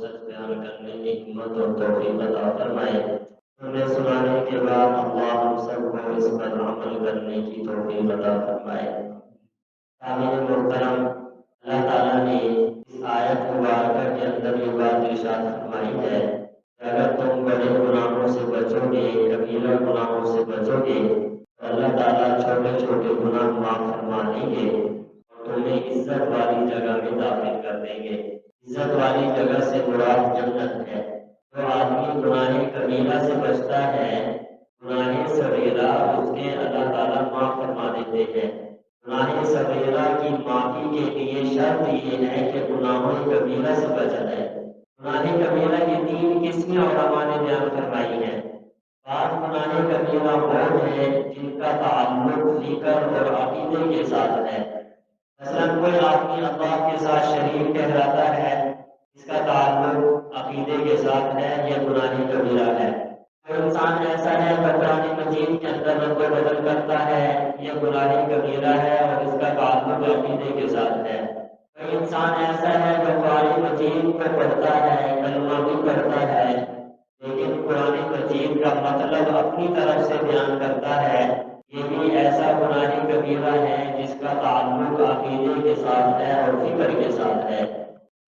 سچ بیان کرنے کی ہمت اور توفیق عطا فرمائے۔ ہمیں سنانے کے بعد اللہ ہم سب کو اس پر عمل کرنے کی توفیق عطا فرمائے۔ آمین محترم، اللہ تعالیٰ نے اس آیت مبارکہ کے اندر یہ بات ارشاد فرمائی ہے کہ اگر تم بڑے گناہوں سے بچو گے، کبیرہ گناہوں سے بچو گے، تو اللہ تعالیٰ چھوٹے چھوٹے گناہ معاف فرما دیں گے اور تمہیں عزت والی جگہ میں داخل کر دیں گے۔ عزت والی جگہ سے مراد جنت ہے۔ جو آدمی گناہ کبیرہ سے بچتا ہے، گناہ صغیرہ اس کے اللہ تعالیٰ معاف فرما دیتے ہیں۔ گناہ صغیرہ کی معافی کے لیے شرط یہ ہے کہ گناہوں کبیرہ سے بچا جائے۔ گناہ کبیرہ کی 3 قسمیں علماء نے بیان فرمائی ہیں۔ بعض گناہ کبیرہ وہ ہیں جن کا تعلق ذکر اور عقیدے کے ساتھ ہے۔ مثلا کوئی آدمی اللہ کے ساتھ شریک ٹھہراتا ہے، اس کا تعلق عقیدے کے ساتھ ہے، یہ گناہ کبیرہ ہے۔ کوئی انسان ایسا ہے جو قرآن مجید کے اندر رد و بدل کرتا ہے، یہ گناہ کبیرہ ہے اور اس کا تعلق عقیدے کے ساتھ ہے۔ کوئی انسان ایسا ہے جو قرآن مجید کو پڑھتا ہے، کلمہ بھی پڑھتا ہے، لیکن قرآن مجید کا مطلب اپنی طرف سے بیان کرتا ہے، یہ بھی ایسا گناہ کبیرہ ہے جس کا تعلق عقیدے کے ساتھ ہے اور فکر کے ساتھ ہے۔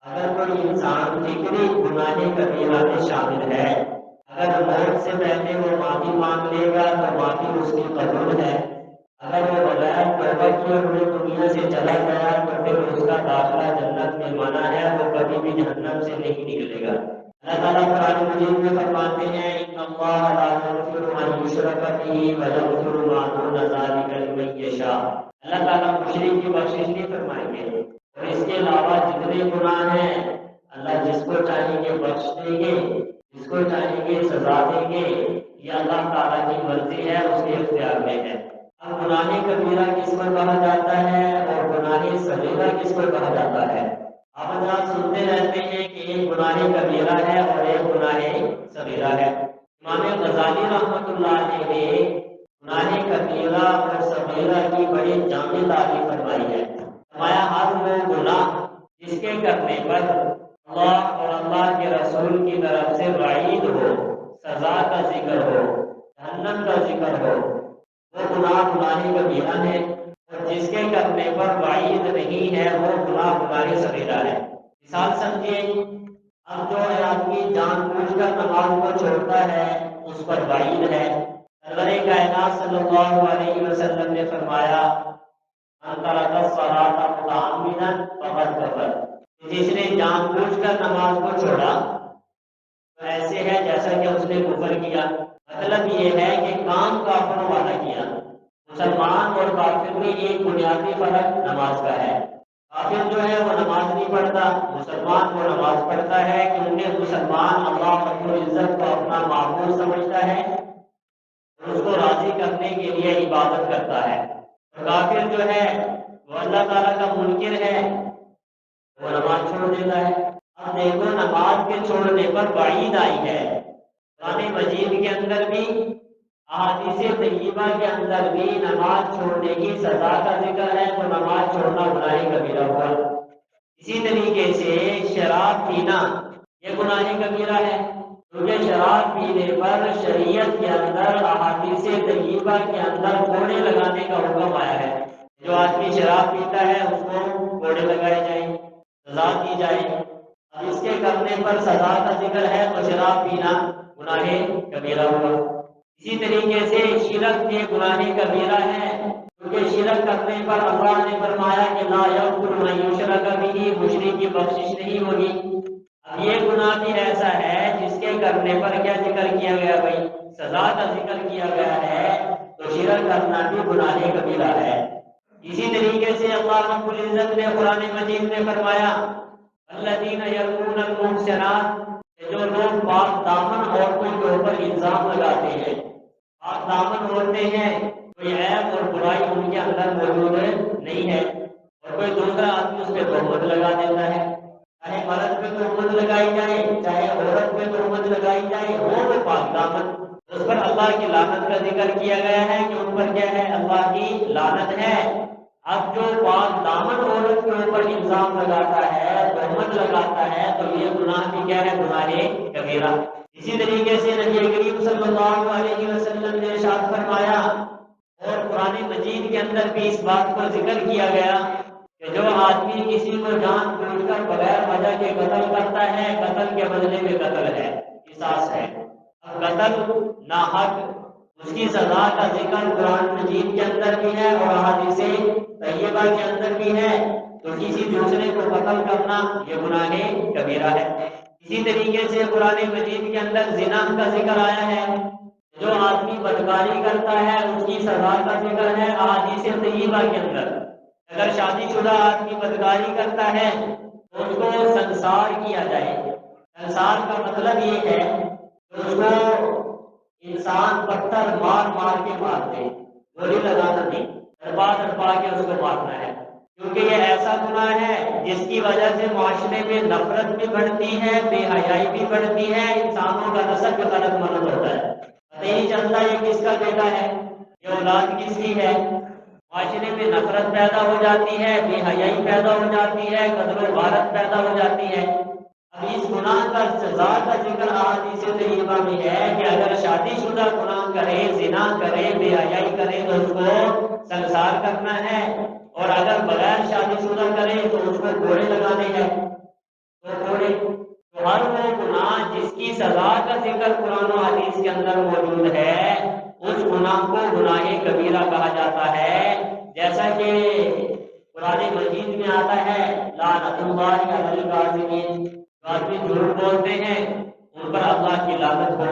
اگر کوئی انسان فکری گناہ کبیرہ میں شامل ہے، اگر موت سے پہلے وہ معافی مانگ لے گا تو معافی اس کی قبول ہے۔ اگر وہ بغیر توبہ کیے ہوئے دنیا سے چلا گیا تو پھر اس کا داخلہ جنت میں منع ہے، وہ کبھی بھی جہنم سے نہیں نکلے گا۔ اللہ تعالیٰ قرآن مجید میں فرماتے ہیں ان اللہ لا یغفر ان یشرک بہ ویغفر ما دون ذلک لمن یشاء۔ اللہ تعالیٰ مشرک کی بخشش نہیں فرمائیں گے، اور اس کے علاوہ جتنے گناہ ہیں اللہ جس کو چاہیں گے بخش دیں گے، جس کو چاہیں گے سزا دیں گے، یہ اللہ تعالیٰ کی مرضی ہے، اس کے اختیار میں ہے۔ اب گناہ کبیرہ کس کو کہا جاتا ہے اور گناہ صغیرہ کس کو کہا جاتا ہے؟ آپ حضرات سنتے رہتے ہیں کہ ایک گناہ کبیرہ ہے اور ایک گناہ صغیرہ ہے۔ امام غزالی رحمۃ اللہ علیہ نے گناہ کبیرہ اور صغیرہ کی بڑی جامع تعریف فرمائی ہے۔ فرمایا ہر وہ گناہ جس کے کرنے پر اللہ اور اللہ کے رسول کی طرف سے وعید ہو، سزا کا ذکر ہو، جہنم کا ذکر ہو، وہ گناہ کبیرہ ہے، اور جس کے کرنے پر وعید نہیں ہے وہ گناہ صغیرہ ہے۔ مثال سمجھیے، اب جو آدمی جان بوجھ کر نماز کو چھوڑتا ہے اس پر وعید ہے۔ سرور کائنات صلی اللہ علیہ وسلم نے فرمایا من ترک الصلاۃ متعمدا فقد کفر، جس نے جان بوجھ کر نماز کو چھوڑا تو ایسے ہے جیسا کہ اس نے کفر کیا۔ مطلب یہ ہے کہ کام کافروں والا کیا۔ مسلمان اور کافر میں ایک بنیادی فرق نماز کا ہے۔ کافر جو ہے وہ نماز نہیں پڑھتا، مسلمان وہ نماز پڑھتا ہے کیونکہ مسلمان اللہ رب العزت کو اپنا معبود سمجھتا ہے اور اس کو راضی کرنے کے لیے عبادت کرتا ہے۔ اور کافر جو ہے وہ اللہ تعالیٰ کا منکر ہے، وہ نماز چھوڑ دیتا ہے۔ اب دیکھو نماز کے چھوڑنے پر وعید آئی ہے، قرآن مجید کے اندر بھی، احادیث طیبہ کے اندر بھی نماز چھوڑنے کی سزا کا ذکر ہے، تو نماز چھوڑنا گناہ کبیرہ ہوا۔ اسی طریقے سے شراب پینا یہ گناہ کبیرہ ہے، کیونکہ شراب پینے پر شریعت کے اندر، احادیث طیبہ کے اندر کوڑے لگانے کا حکم آیا ہے۔ جو آدمی شراب پیتا ہے اس کو کوڑے لگائے جائیں، سزا دی جائے۔ اب اس کے کرنے پر سزا کا ذکر ہے تو شراب پینا گناہ کبیرہ ہوا۔ اسی طریقے سے شرک یہ گناہ کبیرہ ہے، کیونکہ شرک کرنے پر اللہ نے فرمایا کہ لا یغفر من یشرک بہ، مشرک کی بخشش نہیں ہوگی۔ اب یہ گناہ بھی ایسا ہے جس کے کرنے پر کیا ذکر کیا گیا بھائی؟ سزا کا ذکر کیا گیا ہے، تو شرک کرنا بھی گناہ کبیرہ ہے۔ اسی طریقے سے اللہ رب العزت نے قرآن مجید میں فرمایا الذین یرمون المحصنات، جو لوگ پاک دامن عورتوں کے اوپر الزام لگاتے ہیں، پاک دامن عورتیں ہیں، کوئی عیب اور برائی ان کے اندر موجود نہیں ہے، اور کوئی دوسرا آدمی اس پہ تہمت لگا دیتا ہے، چاہے مرد پہ تہمت لگائی جائے چاہے عورت پہ تہمت لگائی جائے، وہ پاک دامن، اس پر اللہ کی لعنت کا ذکر کیا گیا ہے کہ ان پر کیا ہے؟ اللہ کی لعنت ہے۔ اب جو پاک دامن عورت کے اوپر الزام لگاتا ہے، تہمت لگاتا ہے، تو یہ گناہ بھی کیا ہے؟ گناہ کبیرہ۔ اسی طریقے سے نبی کریم صلی اللہ علیہ وسلم نے ارشاد فرمایا اور قرآن مجید کے اندر بھی اس بات کو ذکر کیا گیا کہ جو آدمی کسی کو جان بوجھ کر بغیر وجہ کے قتل کرتا ہے، قتل کے بدلے میں قتل ہے، قصاص ہے۔ اب قتل ناحق، اس کی سزا کا ذکر قرآن مجید کے اندر بھی ہے اور احادیث طیبہ کے اندر بھی ہے، تو کسی دوسرے کو قتل کرنا یہ گناہ کبیرہ ہے۔ اسی طریقے سے قرآن مجید کے اندر زنا کا ذکر آیا ہے، جو آدمی بدکاری کرتا ہے اس کی سزا کا ذکر ہے احادیث طیبہ کے اندر۔ اگر شادی شدہ آدمی بدکاری کرتا ہے تو اس کو سنسار کیا جائے۔ سنسار کا مطلب یہ ہے کہ اس کو انسان پتھر مار مار کے مارتے، گولی لگانا نہیں، تڑپا تڑپا کے اس کو مارنا ہے، کیونکہ یہ ایسا گناہ ہے جس کی وجہ سے معاشرے میں نفرت بھی بڑھتی ہے، بے حیائی بھی بڑھتی ہے، انسانوں کا نسل بھی غلط ملت ہوتا ہے، پتہ ہی نہیں چلتا یہ کس کا بیٹا ہے، یہ اولاد کس کی ہے۔ معاشرے میں نفرت پیدا ہو جاتی ہے، بے حیائی پیدا ہو جاتی ہے، قدر و غارت پیدا ہو جاتی ہے۔ اب اس گناہ کا سزا کا ذکر احادیث طیبہ میں ہے کہ اگر شادی شدہ گناہ کرے، زنا کرے، بے حیائی کرے تو اس کو سنسار کرنا ہے، اور اگر بغیر شادی شدہ کرے تو اس کو کوڑے لگانے ہیں، تو کوڑے۔ تو ہر وہ گناہ جس کی سزا کا ذکر قرآن و حدیث کے اندر موجود ہے اس گناہ کو گناہ کبیرہ کہا جاتا ہے۔ جیسا کہ قرآن مجید میں آتا ہے لعنت اللہ علی الکاذبین، جو آدمی جھوٹ بولتے ہیں ان پر اللہ کی لعنت ہو۔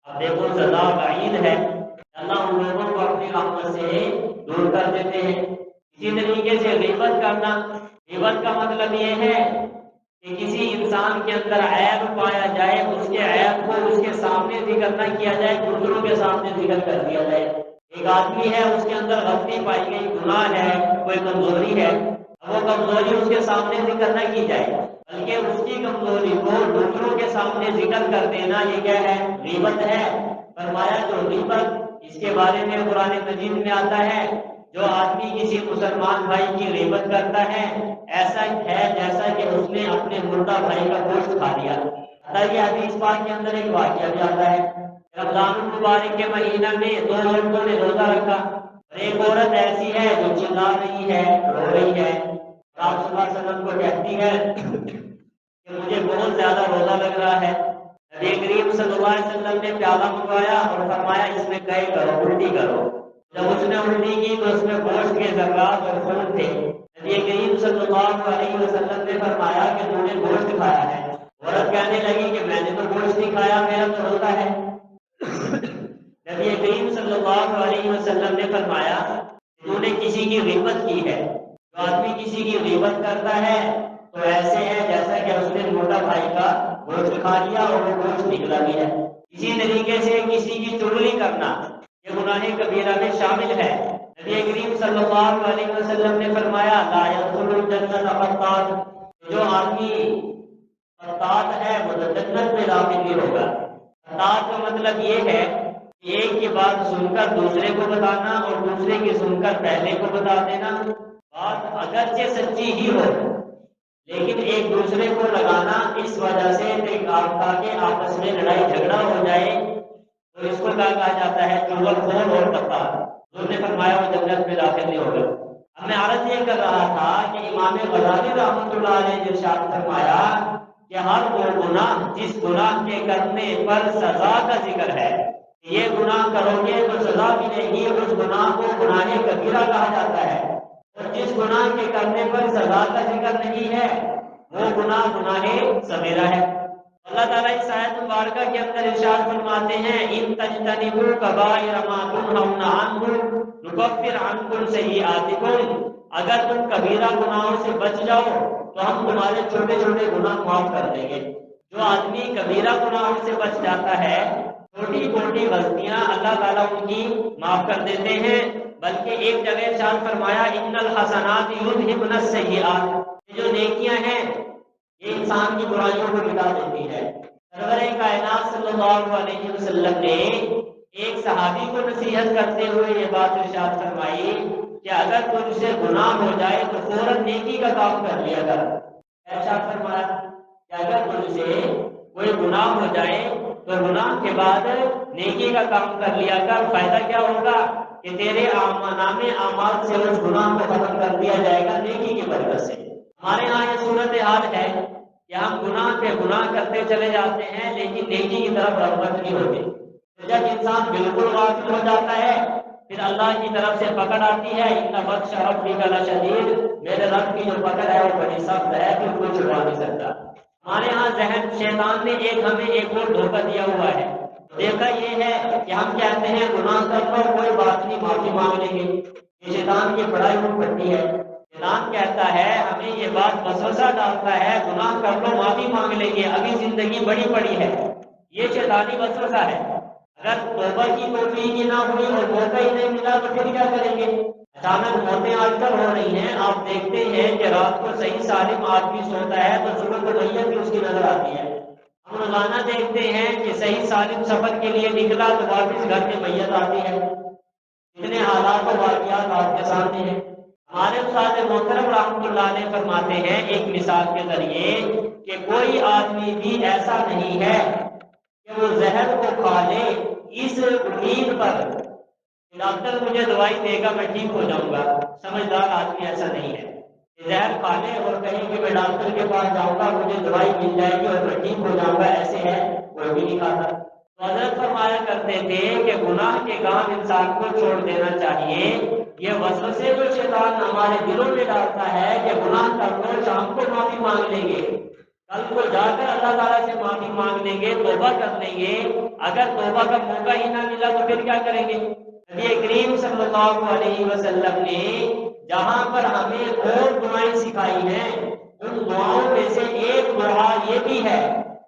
اب دیکھو سزا وعید ہے، اللہ ان لوگوں کو اپنی رحمت سے دور کر دیتے ہیں۔ اسی طریقے سے غیبت کرنا، غیبت کا مطلب یہ ہے کہ کسی انسان کے اندر عیب پایا جائے، اس کے عیب کو اس کے سامنے ذکر نہ کیا جائے، دوسروں کے سامنے ذکر کر دیا جائے۔ ایک آدمی ہے اس کے اندر غلطی پائی گئی، گناہ ہے، کوئی کمزوری ہے، اب وہ کمزوری اس کے سامنے ذکر نہ کی جائے بلکہ اس کی کمزوری کو دوسروں کے سامنے ذکر کر دینا، یہ کیا ہے؟ غیبت ہے۔ فرمایا جو غیبت، اس کے بارے میں قرآن مجید میں آتا ہے جو آدمی کسی مسلمان بھائی کی غیبت کرتا ہے ایسا ہے جیسا کہ اس نے اپنے مردہ بھائی کا گوشت کھا لیا۔ یہ حدیث پاک کے اندر ایک واقعہ بھی آتا ہے، رمضان المبارک کے مہینہ میں دو عورتوں نے روزہ رکھا، اور ایک عورت ایسی ہے جو چلا رہی ہے، رو رہی ہے، آپ صلی اللہ علیہ وسلم کو کہتی ہے کہ مجھے بہت زیادہ روزہ لگ رہا ہے۔ نبی کریم صلی اللہ علیہ وسلم نے پیالہ منگوایا اور فرمایا اس میں قے کرو، الٹی کرو۔ جب اس نے الٹی کی تو اس میں گوشت کے ذرات اور خون تھے۔ نبی کریم صلی اللہ علیہ وسلم نے فرمایا کہ تم نے گوشت کھایا ہے۔ عورت کہنے لگی کہ میں نے تو گوشت نہیں کھایا، میرا تو روزہ ہے۔ نبی کریم صلی اللہ علیہ وسلم نے فرمایا تو نے کسی کی غیبت کی ہے۔ جو آدمی کسی کی غیبت کرتا ہے تو ایسے ہے جیسا کہ اس نے موٹا بھائی کا گوشت کھا لیا اور وہ گوشت نکلا بھی ہے۔ اسی طریقے سے کسی کی چغلی کرنا یہ گناہ کبیرہ میں شامل ہے۔ نبی کریم صلی اللہ علیہ وسلم نے فرمایا لا يدخل الجنۃ قطات، جو آدمی قطات ہے وہ جنت میں داخل نہیں ہوگا۔ قطات کا مطلب یہ ہے کہ ایک کی بات سن کر دوسرے کو بتانا اور دوسرے کی سن کر پہلے کو بتا دینا، بات اگرچہ سچی ہی ہو لیکن ایک دوسرے کو لگانا اس وجہ سے کہ آپس میں لڑائی جھگڑا ہو جائے، تو اس کو کہا جاتا ہے چغل خور اور قطات۔ انہوں نے فرمایا وہ جنت میں داخل نہیں ہوگا۔ اب میں عرض یہ کر رہا تھا کہ امام غزالی رحمۃ اللہ علیہ نے ارشاد فرمایا کہ ہر وہ گناہ جس گناہ کے کرنے پر سزا کا ذکر ہے، یہ گناہ کرو گے تو سزا ملے گی، اس گناہ کو گناہ کبیرہ کہا جاتا ہے، اور جس گناہ کے کرنے پر سزا کا ذکر نہیں ہے وہ گناہ گناہ صغیرہ ہے۔ اللہ تعالیٰ اس آیت مبارکہ کے اندر ارشاد فرماتے ہیں ان تجتنبوا کبائر ما تنہون عنہ نکفر عنکم سیئاتکم، اگر تم کبیرہ گناہوں سے بچ جاؤ تو ہم تمہارے چھوٹے چھوٹے گناہ معاف کر دیں گے۔ جو آدمی کبیرہ گناہوں سے بچ جاتا ہے چھوٹی چھوٹی غلطیاں اللہ تعالیٰ ان کی معاف کر دیتے ہیں، بلکہ ایک جگہ ارشاد فرمایا ان الحسنات یذھبن السیئات، جو نیکیاں ہیں یہ انسان کی برائیوں کو مٹا دیتی ہے۔ سرور کائنات صلی اللہ علیہ وسلم نے ایک صحابی کو نصیحت کرتے ہوئے یہ بات ارشاد فرمائی کہ اگر تجھ سے گناہ ہو جائے تو فوراً نیکی کا کام کر لیا کر۔ ارشاد فرمایا کہ اگر تم سے کوئی گناہ ہو جائے تو گناہ کے بعد نیکی کا کام کر لیا کر، فائدہ کیا ہوگا کہ تیرے نام اعمال سے اس گناہ کو ختم کر دیا جائے گا نیکی کی برکت سے۔ ہمارے یہاں یہ صورت حال ہے کہ ہم گناہ پہ گناہ کرتے چلے جاتے ہیں لیکن نیکی کی طرف رغبت نہیں ہوتی۔ جب انسان بالکل غافل ہو جاتا ہے پھر اللہ کی طرف سے پکڑ آتی ہے، ان بطش ربک لشدید، میرے رب کی جو پکڑ ہے وہ بڑی سخت ہے، پھر کوئی چھڑوا نہیں سکتا۔ ہمارے ہاں ذہن شیطان نے ہمیں ایک اور دھوکہ دیا ہوا ہے۔ دیکھا یہ ہے کہ ہم کہتے ہیں گناہ کر لو کوئی بات نہیں، معافی مانگ لیں گے۔ یہ شیطان کی بڑائی ہو پڑتی ہے۔ شیطان کہتا ہے، ہمیں یہ بات وسوسہ ڈالتا ہے، گناہ کر لو معافی مانگ لیں گے، ابھی زندگی بڑی پڑی ہے۔ یہ شیطانی وسوسہ ہے۔ اگر توبہ کی توفیق ہی نہ ہوئی اور موقع ہی نہیں ملا تو پھر کیا کریں گے؟ اچانک موتیں آج کل ہو رہی ہیں، آپ دیکھتے ہیں کہ رات کو صحیح سالم آدمی سوتا ہے تو صبح کو میت بھی اس کی نظر آتی ہے۔ ہم روزانہ دیکھتے ہیں کہ صحیح سالم سفر کے لیے نکلا تو واپس گھر میں میت آتی ہے۔ اتنے حالات و واقعات آپ کے سامنے ہیں۔ ہمارے استاد محترم رحمۃ اللہ علیہ فرماتے ہیں ایک مثال کے ذریعے کہ کوئی آدمی بھی ایسا نہیں ہے کہ وہ زہر کو کھا لے اس امید پر ڈاکٹر مجھے دوائی دے گا میں ٹھیک ہو جاؤں گا۔ سمجھدار آدمی ایسا نہیں ہے۔ زہر کھا لے اور کہیں کہ میں ڈاکٹر کے پاس جاؤں گا مجھے دوائی مل جائے گی اور میں ٹھیک ہو جاؤں گا، ایسے ہے کوئی بھی نہیں کھاتا۔ تو حضرت فرمایا کرتے تھے کہ گناہ کے کام انسان کو چھوڑ دینا چاہیے۔ یہ وسوسے جو شیطان ہمارے دلوں میں ڈالتا ہے کہ گناہ کر لو، شام کو معافی مانگ لیں گے، کل کو جا کر اللہ تعالیٰ سے معافی مانگ لیں گے، توبہ کر لیں گے، اگر توبہ کا موقع ہی نہ ملا تو پھر کیا کریں گے؟ نبی کریم صلی اللہ علیہ وسلم نے جہاں پر ہمیں اور دعائیں سکھائی ہیں ان دعاؤں میں سے ایک دعا یہ بھی ہے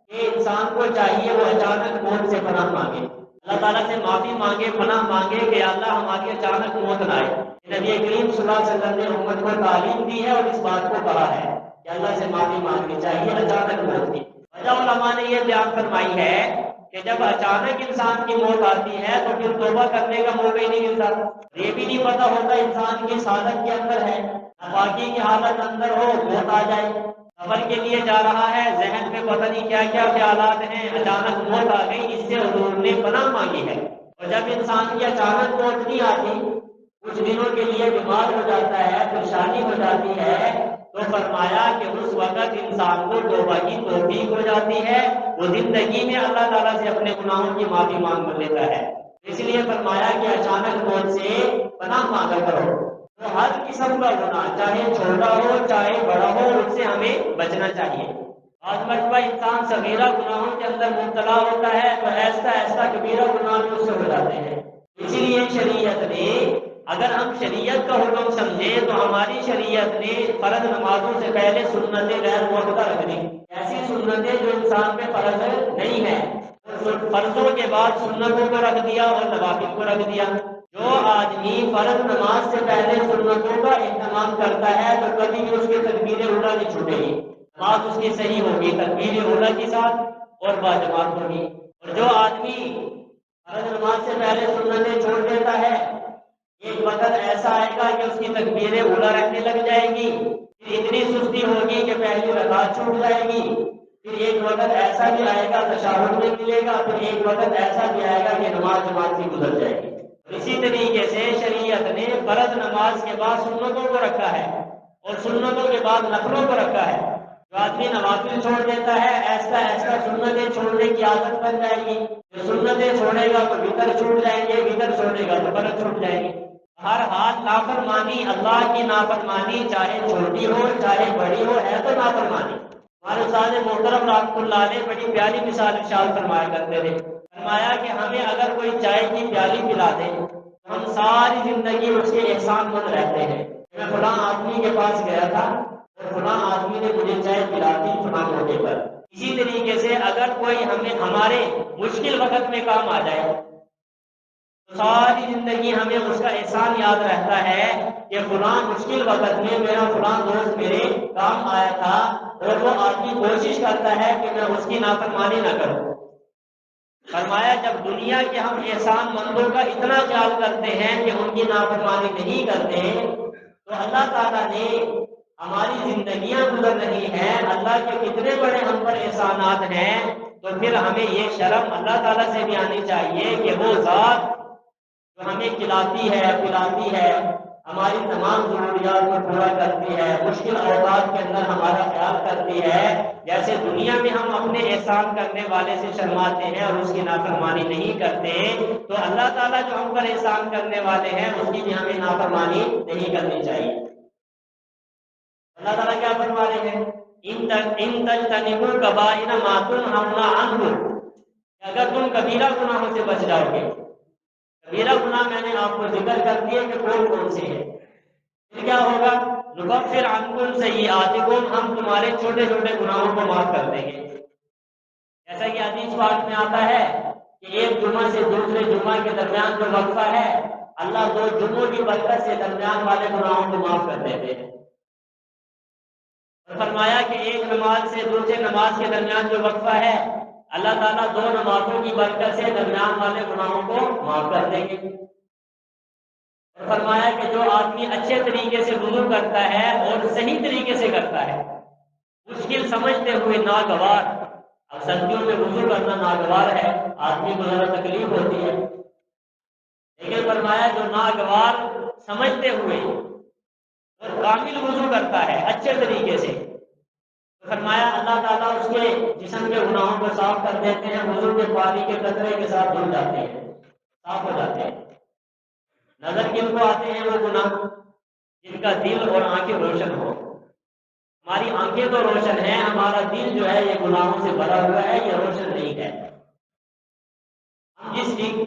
کہ انسان کو چاہیے وہ اچانک موت سے پناہ مانگے، اللہ تعالیٰ سے معافی مانگے، پناہ مانگے کہ اللہ ہماری اچانک موت نہ آئے۔ نبی کریم صلی اللہ علیہ وسلم نے امت کو تعلیم دی ہے اور اس بات کو کہا ہے کہ اللہ سے معافی مانگنی چاہیے اچانک موت کی۔ وجہ علماء نے یہ بیان فرمائی ہے کہ جب اچانک انسان کی موت آتی ہے تو پھر توبہ کرنے کا موقع ہی نہیں ملتا، یہ بھی نہیں پتا ہوتا انسان کی حالت کے اندر ہے، ناپاکی کی حالت اندر ہو، موت آ جائے، سفر کے لیے جا رہا ہے، ذہن میں پتہ نہیں کیا کیا خیالات ہیں، اچانک موت آ گئی، اس سے حضور نے پناہ مانگی ہے۔ اور جب انسان کی اچانک موت نہیں آتی، کچھ دنوں کے لیے بیمار ہو جاتا ہے، پریشانی ہو جاتی ہے، تو فرمایا کہ اس وقت انسان کو توبہ کی توفیق ہو جاتی ہے، وہ زندگی میں اللہ تعالیٰ سے اپنے گناہوں کی معافی مانگ لیتا ہے۔ اس لیے فرمایا کہ اچانک موت سے پناہ مانگا کرو۔ تو ہر قسم کا گناہ چاہے چھوٹا ہو چاہے بڑا ہو اس سے ہمیں بچنا چاہیے۔ آج مرتبہ انسان صغیرہ گناہوں کے اندر مبتلا ہوتا ہے تو ایسا ایسا کبیرہ گناہ بھی اس سے ہو جاتے ہیں۔ اسی لیے شریعت نے، اگر ہم شریعت کا حکم سمجھیں تو ہماری شریعت نے فرض نمازوں سے پہلے سنتیں غیر موقع رکھ دی، ایسی سنتیں جو انسان پہ فرض نہیں ہے، فرضوں کے بعد سنتوں کو رکھ دیا اور نوافل کو رکھ دیا۔ جو آدمی فرض نماز سے پہلے سنتوں کا اہتمام کرتا ہے تو کبھی بھی اس کی تکبیر اولیٰ نہیں چھوٹے گی، نماز اس کی صحیح ہوگی تکبیر اولیٰ کے ساتھ اور باجماعت ہوگی۔ اور جو آدمی فرض نماز سے پہلے سنتیں چھوڑ دیتا ہے، ایک وقت ایسا آئے گا کہ اس کی تکبیر اولیٰ رہنے لگ جائے گی، پھر اتنی سستی ہوگی کہ پہلی رکعت چھوٹ جائے گی، پھر ایک وقت ایسا بھی آئے گا تشہد نہیں ملے گا، پھر ایک وقت ایسا بھی آئے گا کہ نماز جماعت سے گزر جائے گی۔ اسی طریقے سے شریعت نے فرض نماز کے بعد سنتوں کو رکھا ہے اور سنتوں کے بعد نفلوں کو رکھا ہے۔ جو آدمی نوافل چھوڑ دیتا ہے ایسا ایسا سنتیں چھوڑنے کی عادت بن جائے گی، جو سنتیں چھوڑے گا تو وطر چھوٹ جائیں گے، وطر چھوڑے گا تو فرض چھوٹ جائیں گے۔ ہر حال نافرمانی، اللہ کی نافرمانی چاہے چھوٹی ہو چاہے بڑی ہو ہے تو نافرمانی۔ ہمارے استاد محترم رحمۃ اللہ علیہ بڑی پیاری مثال ارشاد فرمایا کرتے تھے، فرمایا کہ ہمیں اگر کوئی چائے کی پیالی پلا دے تو ہم ساری زندگی اس کے احسان مند رہتے ہیں۔ میں فلاں آدمی کے پاس گیا تھا اور فلاں آدمی نے مجھے چائے پلا دی فلاں موقع پر۔ اسی طریقے سے اگر کوئی ہمارے مشکل وقت میں کام آ جائے تو ساری زندگی ہمیں اس کا احسان یاد رہتا ہے کہ فلاں مشکل وقت میں میرا فلاں دوست میرے کام آیا تھا، اور وہ آدمی کوشش کرتا ہے کہ میں اس کی نافرمانی نہ کروں۔ فرمایا جب دنیا کے ہم احسان مندوں کا اتنا خیال کرتے ہیں کہ ان کی نافرمانی نہیں کرتے تو اللہ تعالیٰ نے ہماری زندگیاں گزر رہی ہیں، اللہ کے کتنے بڑے ہم پر احسانات ہیں، تو پھر ہمیں یہ شرم اللہ تعالیٰ سے بھی آنی چاہیے کہ وہ ذات جو ہمیں کھلاتی ہے پلاتی ہے، ہماری تمام ضروریات کو پورا کرتی ہے، مشکل اوقات کے اندر ہمارا خیال کرتی ہے، جیسے دنیا میں ہم اپنے احسان کرنے والے سے شرماتے ہیں اور اس کی نافرمانی نہیں کرتے، تو اللہ تعالیٰ جو ہم پر احسان کرنے والے ہیں اس کی بھی ہمیں نافرمانی نہیں کرنی چاہیے۔ اللہ تعالیٰ کیا فرما رہے ہیں؟ ان تجتنبوا الکبائر ما تنہون عنہ، اگر تم کبیرہ گناہوں سے بچ جاؤ گے۔ کبیرہ گناہ میں نے آپ کو ذکر کر دیا کہ کون کون سے ہیں، پھر کیا ہوگا؟ نکفر عنکم سیئاتکم، ہم تمہارے چھوٹے چھوٹے گناہوں کو معاف کر دیں گے۔ جیسا کہ حدیث پاک میں آتا ہے کہ ایک جمعہ سے دوسرے جمعہ کے درمیان جو وقفہ ہے، اللہ 2 جمعوں کی برکت سے درمیان والے گناہوں کو معاف کر دیتے ہیں۔ اور فرمایا کہ ایک نماز سے دوسرے نماز کے درمیان جو وقفہ ہے، اللہ تعالیٰ 2 نمازوں کی برکت سے درمیان والے گناہوں کو معاف کر دیں گے۔ اور فرمایا کہ جو آدمی اچھے طریقے سے وضو کرتا ہے اور صحیح طریقے سے کرتا ہے، مشکل سمجھتے ہوئے ناگوار، اب سردیوں میں وضو کرنا ناگوار ہے، آدمی کو ذرا تکلیف ہوتی ہے، لیکن فرمایا جو ناگوار سمجھتے ہوئے اور کامل وضو کرتا ہے اچھے طریقے سے، تو فرمایا اللہ تعالیٰ اس کے جسم کے گناہوں کو صاف کر دیتے ہیں، وضو کے پانی کے قطرے کے ساتھ دھل جاتے ہیں، صاف ہو جاتے ہیں۔ نظر کن کو آتے ہیں وہ گناہ؟ جن کا دل اور آنکھیں روشن ہو۔ ہماری آنکھیں تو روشن ہیں، ہمارا دل جو ہے یہ گناہوں سے بھرا ہوا ہے، یہ روشن نہیں ہے۔ ہم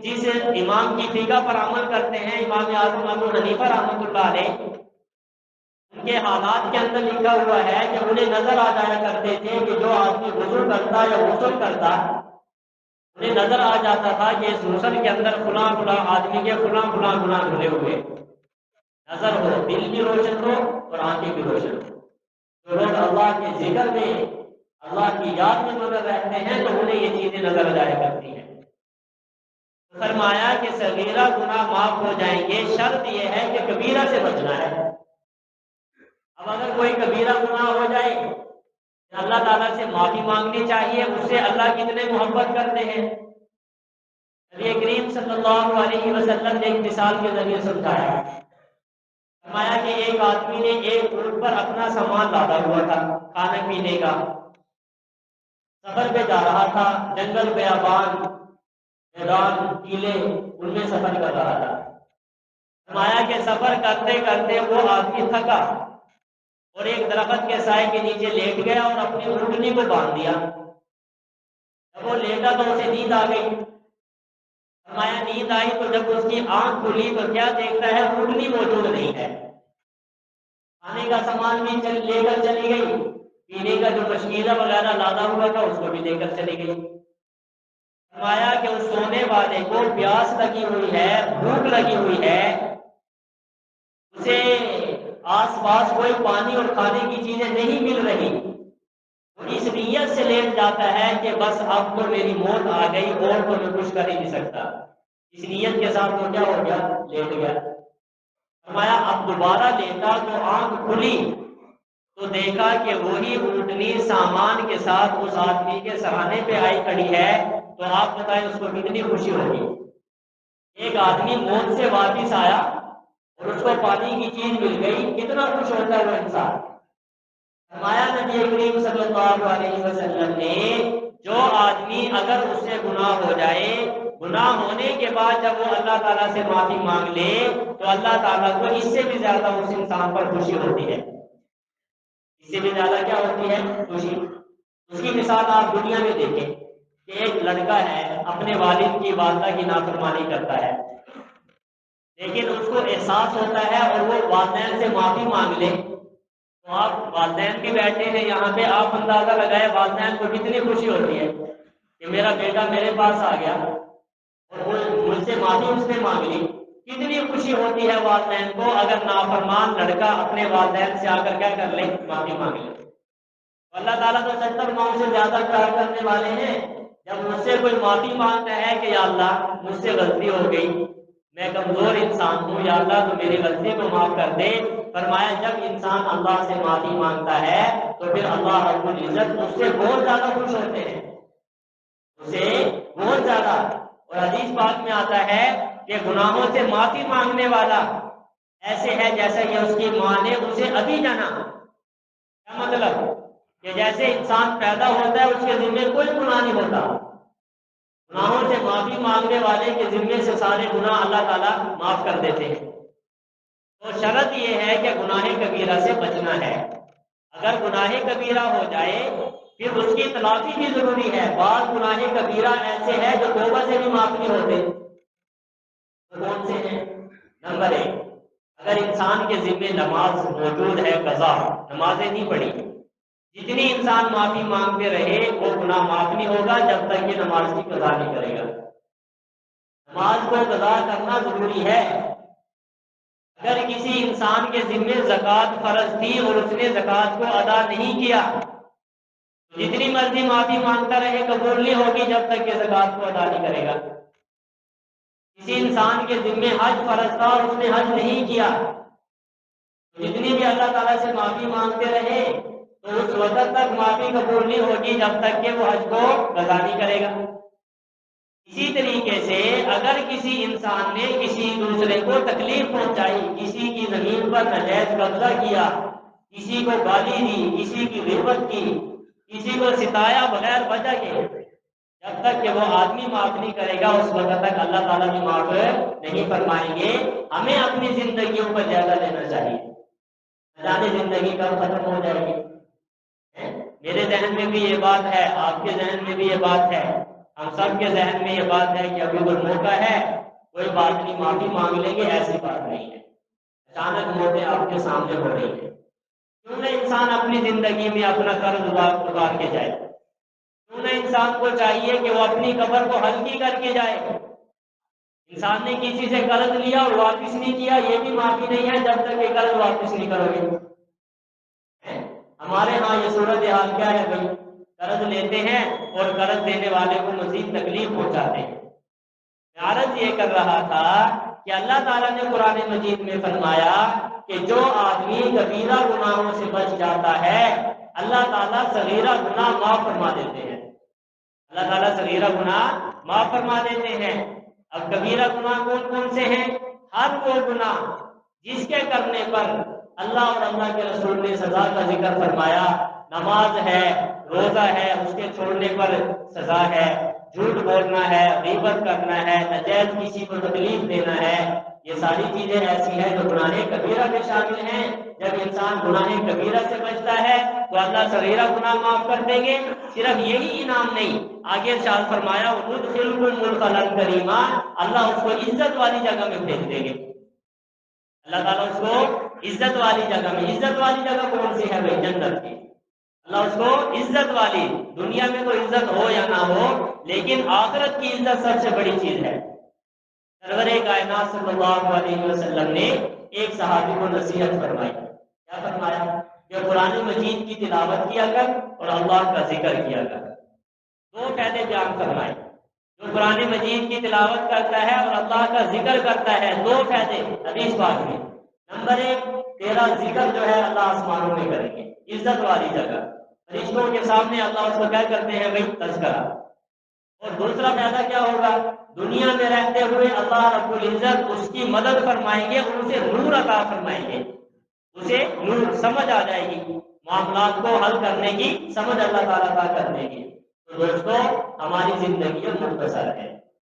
جس امام کی فقہ پر عمل کرتے ہیں، امام اعظم ابو حنیفہ رحمۃ اللہ علیہ، ان کے حالات کے اندر لکھا ہوا ہے کہ انہیں نظر آ جایا کرتے تھے کہ جو آدمی وضو کرتا یا غسل کرتا، انہیں نظر آ جاتا تھا کہ اس غسل کے اندر فلاں فلاں آدمی کے فلاں فلاں گناہ دھلے ہوئے، نظر ہو، دل بھی روشن ہو اور آنکھیں بھی روشن ہو۔ جو لوگ اللہ کے ذکر میں، اللہ کی یاد میں مگر رہتے ہیں، تو انہیں یہ چیزیں نظر آ جایا کرتی ہیں۔ فرمایا کہ صغیرہ گناہ معاف ہو جائیں گے، شرط یہ ہے کہ کبیرہ سے بچنا ہے۔ اب اگر کوئی کبیرہ گناہ ہو جائے، اللہ تعالیٰ سے معافی مانگنی چاہیے، اس سے اللہ کتنے محبت کرتے ہیں۔ نبی کریم صلی اللہ علیہ وسلم نے ایک مثال کے ذریعے سمجھایا، فرمایا کہ ایک آدمی نے ایک اونٹ پر اپنا سامان لادا ہوا تھا، کھانے پینے کا، سفر پہ جا رہا تھا، جنگل بیابان میدان ٹیلے ان میں سفر کر رہا تھا۔ فرمایا کہ سفر کرتے کرتے وہ آدمی تھکا اور ایک درخت کے سائے کے نیچے لیٹ گیا اور اپنی اونٹنی کو باندھ دیا۔ جب وہ لیٹا تو اسے نیند آ گئی۔ فرمایا نیند آئی تو جب اس کی آنکھ کھلی تو کیا دیکھتا ہے؟ اونٹنی موجود نہیں ہے۔ کھانے کا سامان بھی لے کر چلی گئی، پینے کا جو مشکیزہ وغیرہ لادا ہوا تھا اس کو بھی لے کر چلی گئی۔ فرمایا کہ اس سونے والے کو پیاس لگی ہوئی ہے، بھوک لگی ہوئی ہے، اسے آس پاس کوئی پانی اور کھانے کی چیزیں نہیں مل رہی، وہ اس نیت سے لیٹ جاتا ہے کہ بس اب تو میری موت آ گئی اور تو میں کچھ کر ہی نہیں سکتا، اس نیت کے ساتھ وہ کیا ہو گیا؟ لیٹ گیا۔ فرمایا اب دوبارہ لیٹا تو آنکھ کھلی تو دیکھا کہ وہی اونٹنی سامان کے ساتھ اس آدمی کے سرانے پہ آئی کھڑی ہے، تو آپ بتائیں اس کو کتنی خوشی ہوگی۔ ایک آدمی موت سے واپس آیا اور اس کو پانی کی چیز مل گئی، کتنا خوش ہوتا ہے وہ انسان۔ فرمایا نبی کریم صلی اللہ علیہ وسلم نے جو آدمی اگر اس سے گناہ ہو جائے، گناہ ہونے کے بعد جب وہ اللہ تعالیٰ سے معافی مانگ لے تو اللہ تعالیٰ کو اس سے بھی زیادہ اس انسان پر خوشی ہوتی ہے، اس سے بھی زیادہ کیا ہوتی ہے؟ خوشی۔ اس کی مثال آپ دنیا میں دیکھیں کہ ایک لڑکا ہے اپنے والد کی والدہ کی نافرمانی کرتا ہے، لیکن اس کو احساس ہوتا ہے اور وہ والدین سے معافی مانگ لے، تو آپ والدین بھی بیٹھے ہیں یہاں پہ، آپ اندازہ لگائے والدین کو کتنی خوشی ہوتی ہے کہ میرا بیٹا میرے پاس آ گیا اور مجھ سے معافی اس نے مانگ لی۔ کتنی خوشی ہوتی ہے والدین کو اگر نافرمان لڑکا اپنے والدین سے آ کر کیا کر لے؟ معافی مانگ لے۔ اللہ تعالیٰ تو 70 ماؤں سے زیادہ پیار کرنے والے ہیں، جب مجھ سے کوئی معافی مانگتا ہے کہ یا اللہ مجھ سے غلطی ہو گئی، میں کمزور انسان ہوں، یا اللہ تو میری غلطی کو معاف کر دے، فرمایا جب انسان اللہ سے معافی مانگتا ہے تو پھر اللہ رب العزت اس سے بہت زیادہ خوش ہوتے ہیں، اسے بہت زیادہ۔ اور حدیث پاک میں آتا ہے کہ گناہوں سے معافی مانگنے والا ایسے ہے جیسے کہ اس کی ماں نے اسے ابھی جانا۔ کیا مطلب؟ کہ جیسے انسان پیدا ہوتا ہے اس کے ذمے کوئی گناہ نہیں ہوتا، گناہوں سے معافی مانگنے والے کے ذمے سے سارے گناہ اللہ تعالیٰ معاف کر دیتے ہیں۔ تو شرط یہ ہے کہ گناہ کبیرہ سے بچنا ہے۔ اگر گناہ کبیرہ ہو جائے پھر اس کی تلافی بھی ضروری ہے۔ بعض گناہ کبیرہ ایسے ہیں جو توبہ سے بھی معاف نہیں ہوتے۔ تو کون سے ہیں؟ نمبر 1، اگر انسان کے ذمے نماز موجود ہے، قضا نمازیں نہیں پڑھی، جتنی انسان معافی مانگتے رہے وہ گناہ معاف نہیں ہوگا جب تک یہ نماز کی قضا نہیں کرے گا۔ نماز کو قضا کرنا ضروری ہے۔ اگر کسی انسان کے ذمے زکوٰۃ فرض تھی اور اس نے زکوٰۃ کو ادا نہیں کیا، جتنی مرضی معافی مانگتا رہے قبول نہیں ہوگی جب تک کہ زکوٰۃ کو ادا نہیں کرے گا۔ کسی انسان کے ذمے حج فرض تھا اور اس نے حج نہیں کیا، جتنی بھی اللہ تعالیٰ سے معافی مانگتے رہے تو اس وقت تک معافی قبول نہیں ہوگی جب تک کہ وہ حج کو ادا نہیں کرے گا۔ اسی طریقے سے اگر کسی انسان نے کسی دوسرے کو تکلیف پہنچائی، کسی کی زمین پر ناجائز قبضہ کیا، کسی کو گالی دی، کسی کی غیبت کی، کسی کو ستایا بغیر وجہ کے، جب تک کہ وہ آدمی معاف نہیں کرے گا اس وقت تک اللہ تعالیٰ بھی معاف نہیں فرمائیں گے۔ ہمیں اپنی زندگیوں پر جائزہ لینا چاہیے، جانے زندگی کب ختم ہو جائے گی۔ میرے ذہن میں بھی یہ بات ہے، آپ کے ذہن میں بھی یہ بات ہے، ہم سب کے ذہن میں یہ بات ہے کہ ابھی کوئی موقع ہے، کوئی بات نہیں، معافی مانگ لیں گے، ایسی بات نہیں ہے۔ اچانک موتیں آپ کے سامنے ہو رہی ہیں، کیوں نہ انسان اپنی زندگی میں اپنا قرض اتار کے جائے؟ کیوں نہ انسان کو چاہیے کہ وہ اپنی قبر کو ہلکی کر کے جائے؟ انسان نے کسی سے قرض لیا اور واپس نہیں کیا، یہ بھی معافی نہیں ہے جب تک یہ قرض واپس نہیں کرو گے۔ ہمارے ہاں یہ صورتحال کیا ہے بھائی؟ قرض لیتے ہیں اور قرض دینے والے کو مزید تکلیف پہنچاتے ہیں۔ عرض یہ کر رہا تھا کہ اللہ تعالیٰ نے قرآن مجید میں فرمایا کہ جو آدمی کبیرہ گناہوں سے بچ جاتا ہے اللہ تعالیٰ صغیرہ گناہ معاف فرما دیتے ہیں۔ اللہ تعالیٰ صغیرہ گناہ معاف فرما دیتے ہیں۔ اب کبیرہ گناہ کون کون سے ہیں؟ ہر وہ گناہ جس کے کرنے پر اللہ اور اللہ کے رسول نے سزا کا ذکر فرمایا، نماز ہے، روزہ ہے، اس کے چھوڑنے پر سزا ہے، جھوٹ بولنا ہے، غیبت کرنا ہے، ناجائز کسی کو تکلیف دینا ہے، یہ ساری چیزیں ایسی ہیں جو گناہ کبیرہ میں شامل ہیں۔ جب انسان گناہ کبیرہ سے بچتا ہے تو اللہ صغیرہ گناہ معاف کر دیں گے۔ صرف یہی انعام نہیں، آگے ارشاد فرمایا وَأُدْخِلْكُمْ مُدْخَلًا کریما، اللہ اس کو عزت والی جگہ میں بھیج دیں گے۔ اللہ تعالیٰ اس کو عزت والی جگہ میں، عزت والی جگہ کون سی ہے بھائی؟ جنت کی۔ اللہ اس کو عزت والی، دنیا میں تو عزت ہو یا نہ ہو لیکن آخرت کی عزت سب سے بڑی چیز ہے۔ سرور کائنات صلی اللہ علیہ وسلم نے ایک صحابی کو نصیحت فرمائی، کیا فرمایا؟ کہ قرآن مجید کی تلاوت کیا کر اور اللہ کا ذکر کیا کر۔ دو فائدے بیان فرمائے، جو قرآن مجید کی تلاوت کرتا ہے اور اللہ کا ذکر کرتا ہے، دو فائدے حدیث پاک میں۔ نمبر 1، تیرا ذکر جو ہے اللہ آسمانوں میں کریں گے، عزت والی جگہ، فرشتوں کے سامنے اللہ اس کو کیا کرتے ہیں بھائی؟ تذکرہ۔ اور دوسرا فائدہ کیا ہوگا؟ دنیا میں رہتے ہوئے اللہ رب العزت اس کی مدد فرمائیں گے، اسے نور عطا فرمائیں گے، اسے نور سمجھ آ جائے گی، معاملات کو حل کرنے کی سمجھ اللہ تعالیٰ عطا کر دیں گے۔ تو دوستو ہماری زندگی مختصر ہے،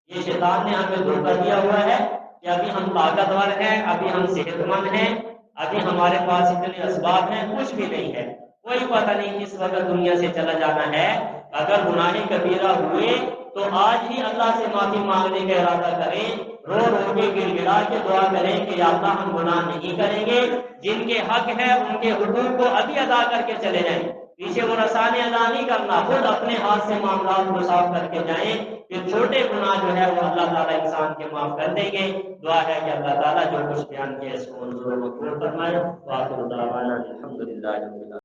یہ شیطان نے ہمیں دھوکہ دیا ہوا ہے کہ ابھی ہم طاقتور ہیں، ابھی ہم صحت مند ہیں، ابھی ہمارے پاس اتنے اسباب ہیں، کچھ بھی نہیں ہے، کوئی پتہ نہیں کس وقت دنیا سے چلا جانا ہے۔ اگر گناہ کبیرہ ہوئے تو آج ہی اللہ سے معافی مانگنے کا ارادہ کریں، رو رو کے گڑ گڑا کے دعا کریں کہ یا اللہ ہم گناہ نہیں کریں گے، جن کے حق ہے ان کے حقوق کو ابھی ادا کر کے چلے جائیں، پیچھے وہ رسانے ادا نہیں کرنا، خود اپنے ہاتھ سے معاملات کو صاف کر کے جائیں، کہ چھوٹے گناہ جو ہے وہ اللہ تعالیٰ انسان کے معاف کر دیں گے۔ دعا ہے کہ اللہ تعالیٰ جو کچھ بیان کیا اس کو منظور و مقبول فرمائے۔ وآخر دعوانا الحمدللہ رب العالمین۔